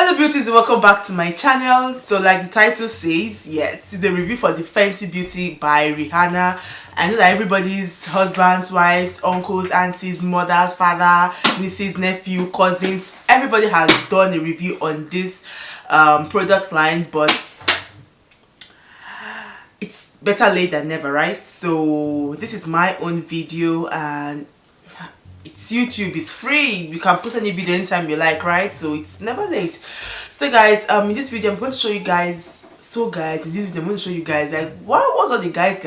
Hello beauties, welcome back to my channel. So like the title says, yes, it's a review for the Fenty Beauty by Rihanna. I know that everybody's husbands, wives, uncles, aunties, mothers, father, nieces, nephew, cousins, everybody has done a review on this product line, but it's better late than never, right? So this is my own video and it's YouTube, it's free, you can post any video anytime you like, right? So it's never late. So guys, in this video I'm going to show you guys, in this video I'm going to show you guys like what was all the guys.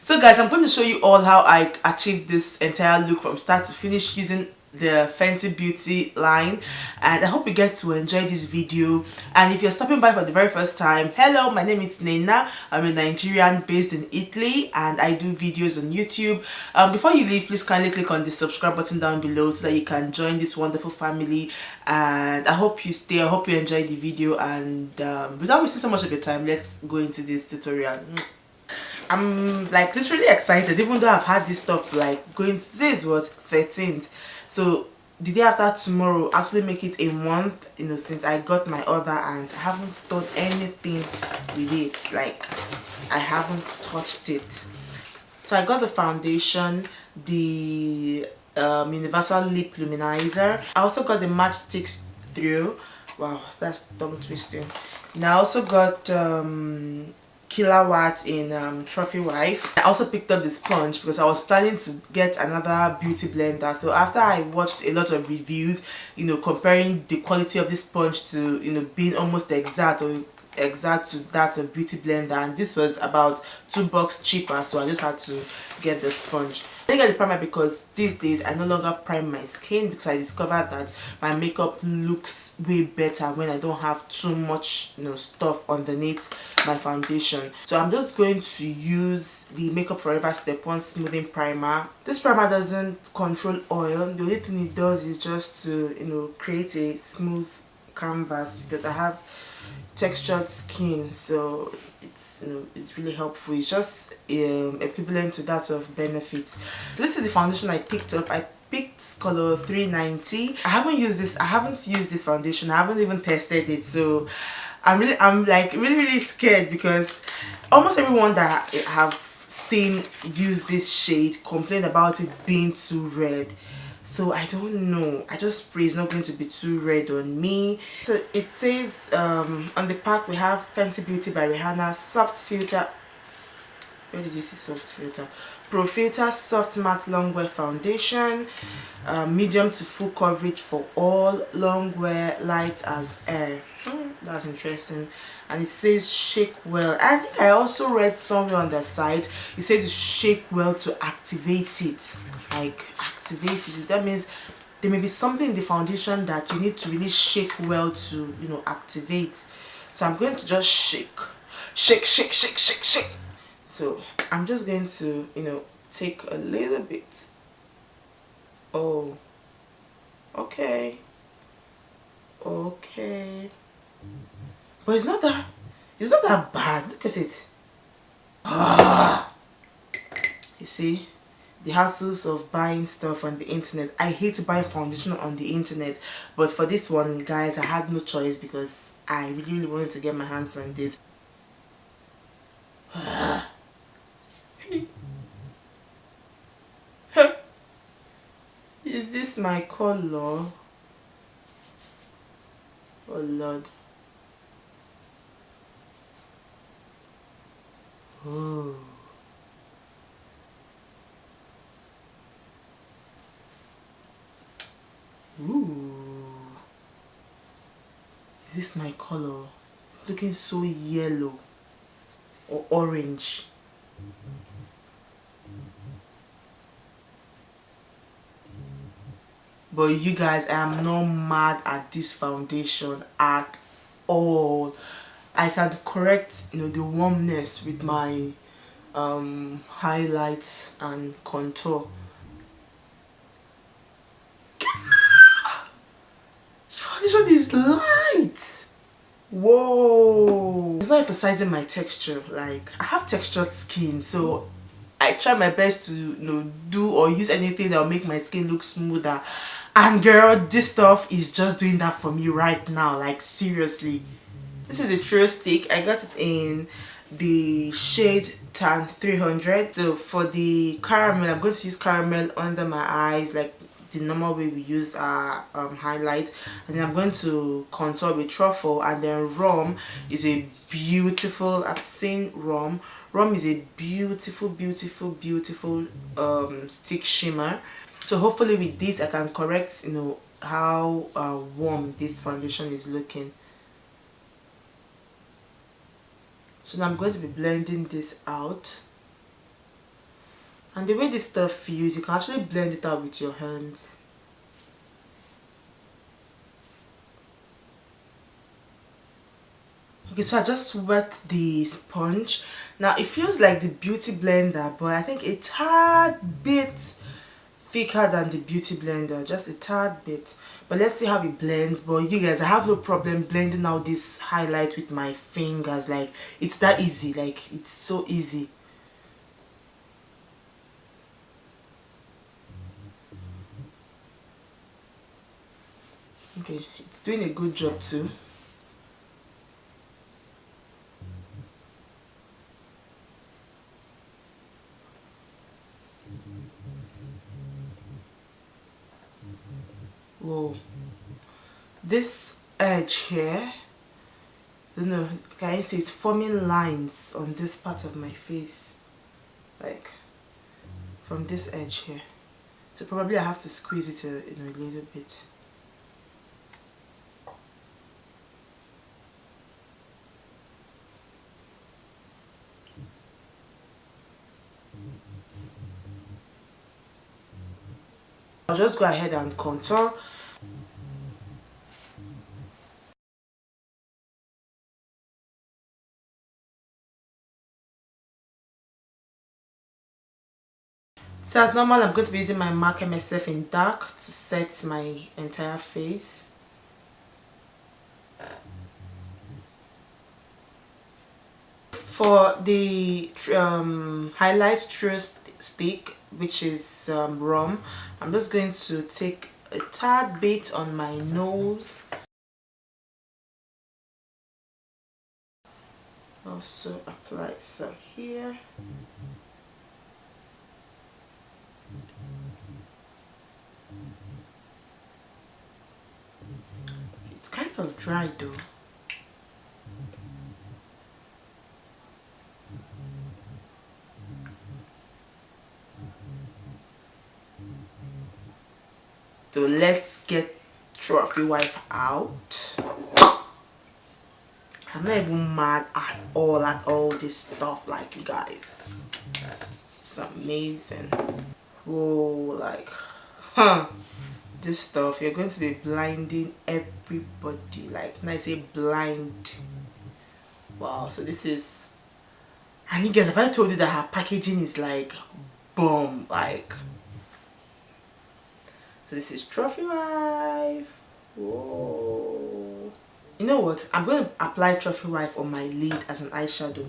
So guys, I'm going to show you all how I achieved this entire look from start to finish using the Fenty Beauty line, and I hope you get to enjoy this video. And if you're stopping by for the very first time, hello, my name is Nnenna. I'm a Nigerian based in Italy and I do videos on YouTube. Before you leave, please kindly click on the subscribe button down below so that you can join this wonderful family. And I hope you stay, I hope you enjoy the video, and without wasting so much of your time, let's go into this tutorial. I'm like literally excited, even though I've had this stuff like going to, today's was 13th, so the day after tomorrow actually make it a month, you know, since I got my order, and I haven't done anything with it. Like I haven't touched it. So I got the foundation, the universal lip luminizer. I also got the matchsticks through. Wow, that's tongue twisting. And I also got Kilowatt in Trophy Wife. I also picked up the sponge because I was planning to get another beauty blender. So after I watched a lot of reviews, you know, comparing the quality of this sponge to, you know, being almost exact or exact to that of beauty blender, and this was about $2 cheaper, so I just had to get the sponge. I didn't get the primer because these days I no longer prime my skin, because I discovered that my makeup looks way better when I don't have too much, you know, stuff underneath my foundation. So I'm just going to use the Makeup Forever Step 1 Smoothing Primer. This primer doesn't control oil. The only thing it does is just to, you know, create a smooth canvas, because I have textured skin, so it's, you know, it's really helpful. It's just equivalent to that of Benefits. This is the foundation I picked up. I picked color 390. I haven't used this foundation. I haven't even tested it, so I'm like really scared, because almost everyone that I have seen use this shade complain about it being too red. So I don't know, I just pray it's not going to be too red on me. So it says on the pack we have Fenty Beauty by Rihanna Soft Filter. Where did you see Soft Filter? Pro Filter Soft Matte Long Wear Foundation, medium to full coverage for all, long wear, light as air. That's interesting. And it says shake well. I think I also read somewhere on that site it says you shake well to activate it. Like activate it, that means there may be something in the foundation that you need to really shake well to, you know, activate. So I'm going to just shake. So I'm just going to, you know, take a little bit. Oh, okay, but it's not that bad. Look at it. You see the hassles of buying stuff on the internet. I hate buying foundation on the internet, but for this one, guys, I had no choice because I really wanted to get my hands on this. Is this my color? Oh Lord. Oh. Ooh. Is this my color? It's looking so yellow or orange. But you guys, I am not mad at this foundation at all. I can correct, you know, the warmness with my highlights and contour. This foundation is light. Whoa, it's not emphasizing my texture. Like I have textured skin, so I try my best to, you know, do or use anything that will make my skin look smoother, and girl, this stuff is just doing that for me right now. Like, seriously. This is a trio stick. I got it in the shade Tan 300. So for the caramel, I'm going to use caramel under my eyes, like the normal way we use our highlight, and then I'm going to contour with truffle. And then rum is a beautiful, I've seen rum is a beautiful stick shimmer. So hopefully with this I can correct, you know, how warm this foundation is looking. So now I'm going to be blending this out. And the way this stuff feels, you can actually blend it out with your hands. Okay, so I just wet the sponge. Now it feels like the beauty blender, but I think a tad bit thicker than the beauty blender, just a tad bit. But let's see how it blends. But you guys, I have no problem blending out this highlight with my fingers. Like, it's that easy. Like, it's so easy. Okay, it's doing a good job too. Whoa, this edge here, you know, can you see it's forming lines on this part of my face, like from this edge here. So probably I have to squeeze it a little bit. I'll just go ahead and contour. So as normal, I'm going to be using my MAC MSF in dark to set my entire face. For the highlight trio stick, which is rum, I'm just going to take a tad bit on my nose. Also apply some here. It's kind of dry though. So let's get trophy wife out. I'm not even mad at all this stuff, like, you guys. It's amazing. Whoa, like, this stuff, you're going to be blinding everybody. Like, when I say blind, wow. So this is, and you guys, have I told you that her packaging is like boom, like. So this is trophy wife. Whoa. You know what? I'm going to apply trophy wife on my lid as an eyeshadow.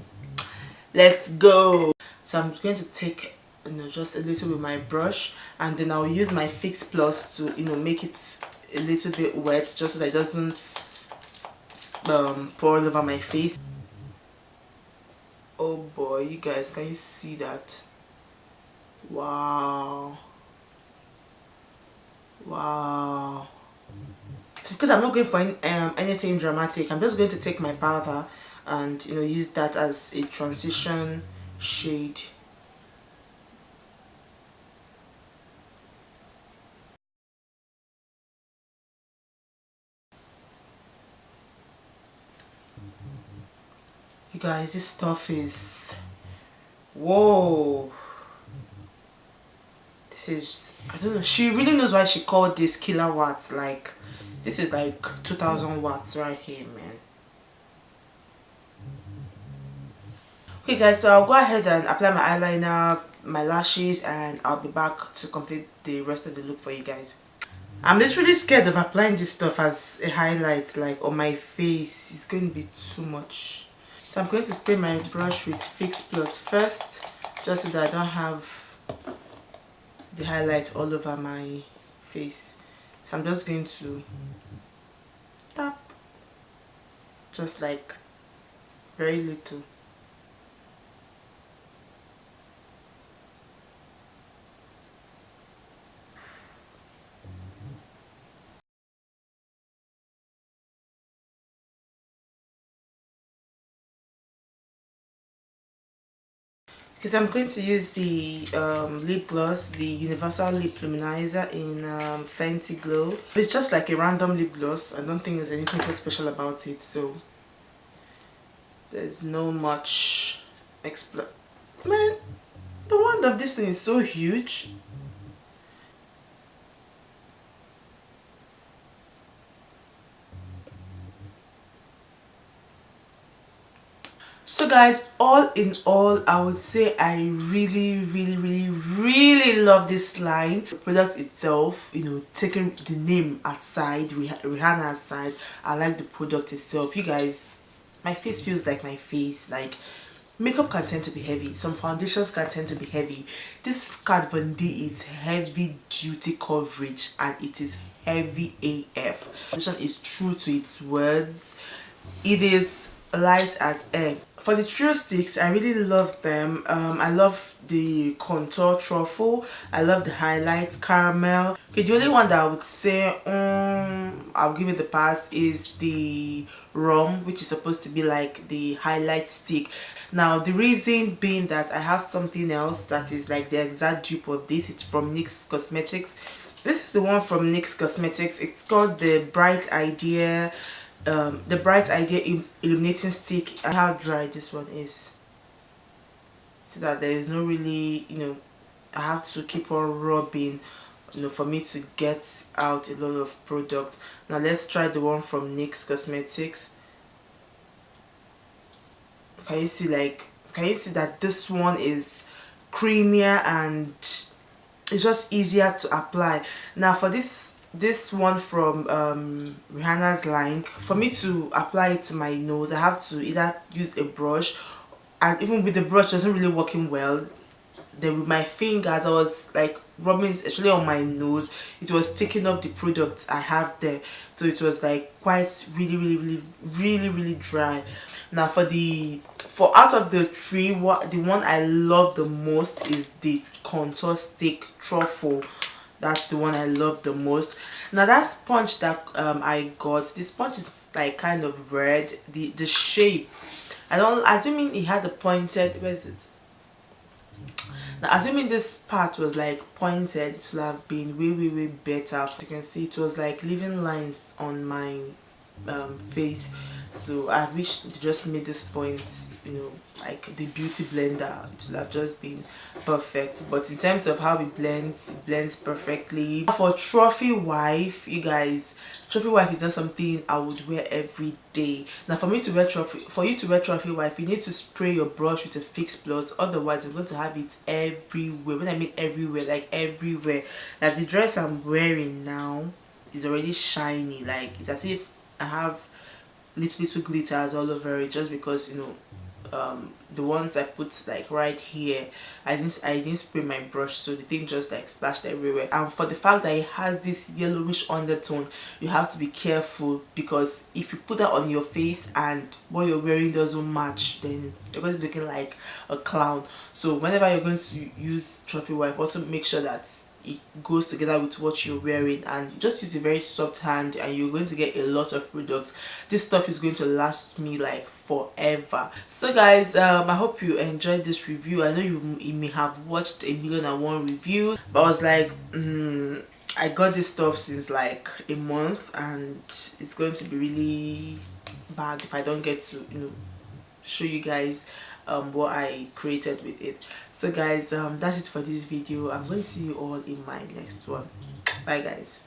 Let's go. So I'm going to take, you know, just a little with my brush, and then I'll use my Fix Plus to, you know, make it a little bit wet, just so that it doesn't pour all over my face. Oh boy, you guys, can you see that? Wow. Wow. So because I'm not going for anything dramatic, I'm just going to take my powder and, you know, use that as a transition shade. You guys, this stuff is, whoa. This is, I don't know, she really knows why she called this kilowatts. Like, this is like 2000 watts right here, man. Okay guys, so I'll go ahead and apply my eyeliner, my lashes, and I'll be back to complete the rest of the look for you guys. I'm literally scared of applying this stuff as a highlight, like, on my face. It's going to be too much. So I'm going to spray my brush with Fix Plus first, just so that I don't have the highlights all over my face. So I'm just going to tap, just like very little. Because I'm going to use the lip gloss, the Universal Lip Luminizer in Fenty Glow. It's just like a random lip gloss. I don't think there's anything so special about it, so there's no much Man, the wand of this thing is so huge. So guys, all in all, I would say I really love this line. The product itself, you know, taking the name aside, Rihanna aside, I like the product itself. You guys, my face feels like my face. Like, makeup can tend to be heavy, some foundations can tend to be heavy. This Kat Von D is heavy duty coverage and it is heavy AF. Foundation is true to its words. It is light as air. For the trio sticks, I really love them. I love the contour truffle, I love the highlight caramel. Okay, the only one that I would say I'll give it the pass is the rum, which is supposed to be like the highlight stick. Now the reason being that I have something else that is like the exact dupe of this. It's from NYX Cosmetics. This is the one from NYX Cosmetics. It's called the Bright Idea illuminating stick. And how dry this one is, so that there is no really, you know, I have to keep on rubbing, you know, for me to get out a lot of product. Now let's try the one from NYX Cosmetics. Can you see, like, can you see that this one is creamier and it's just easier to apply. Now for this one from Rihanna's line, for me to apply it to my nose, I have to either use a brush, and even with the brush it wasn't really working well. Then with my fingers I was like rubbing, especially on my nose, it was taking up the products I have there, so it was like quite really dry. Now for out of the three, the one I love the most is the contour stick truffle. That's the one I love the most. Now that sponge that I got, this sponge is like kind of red. The shape, assuming it had a pointed, where is it? Now assuming this part was like pointed, it would have been way better. As you can see, it was like leaving lines on my face, so I wish they just made this point, you know, like the beauty blender. It would have just been perfect. But in terms of how it blends perfectly. For Trophy Wife, you guys, Trophy Wife is not something I would wear every day. Now for you to wear Trophy Wife, you need to spray your brush with a fixed plus, otherwise you're going to have it everywhere. When I mean everywhere, like everywhere. Like the dress I'm wearing now is already shiny, like it's as if I have little glitters all over it, just because, you know, the ones I put like right here, I didn't spray my brush, so the thing just like splashed everywhere. And for the fact that it has this yellowish undertone, you have to be careful, because if you put that on your face and what you're wearing doesn't match, then you're going to be looking like a clown. So whenever you're going to use Trophy Wife, also make sure that it goes together with what you're wearing, and just use a very soft hand and you're going to get a lot of products. This stuff is going to last me like forever. So guys, I hope you enjoyed this review. I know you may have watched 1,000,001 reviews, but I was like, I got this stuff since like a month, and it's going to be really bad if I don't get to, you know, show you guys what I created with it. So guys, that's it for this video. I'm going to see you all in my next one. Bye guys.